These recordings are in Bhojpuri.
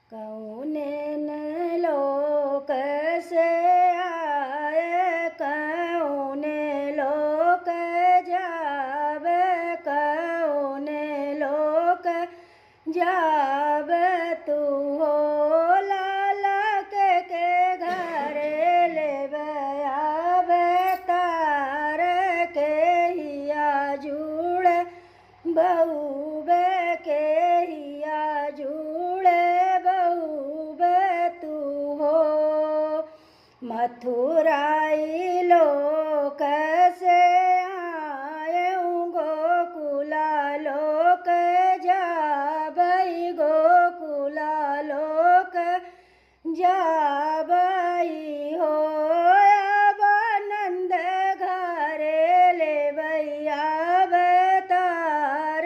कौने न लोक से आए, कौने लोक जावे, कौने लोक जावे। तू हो लाला के घरे ले आवे, तार के हिया जुड़े बहुबे के हिया जुड़े बहुबे। तू हो मथुराई लोक से आए, गोकुला लोक जाबई, गोकुला लोक जाबई हो। अब नंद घरे ले अवतार,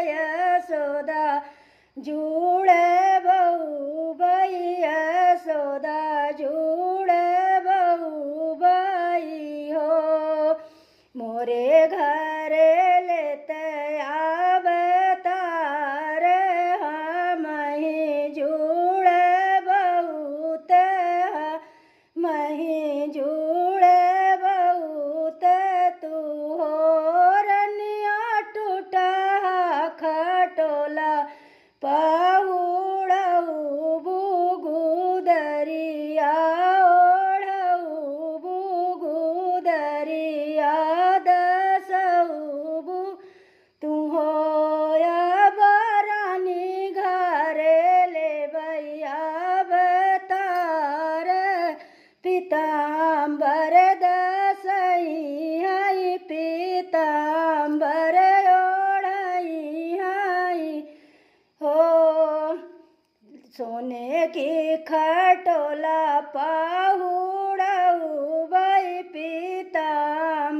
यशोदा जुड़े बहुबई, यशोदा जुड़े बहुबई हो। मोरे घरे लेते अवतार, हम ही जुड़े बहुत, हम ही जुड़े बहुत। तू हो रनिया टूटा खटोला पहुड़ऊ बुगुदरिया, ओढ़ऊ बुगुदरिया दसऊ। तू हो बरानी घरे ले अवतार, पीताम्बर दसई हई, पीताम्बर ओढ़ई हई हो। सोने की खटोला पहुड़ऊ बई, पीताम्बर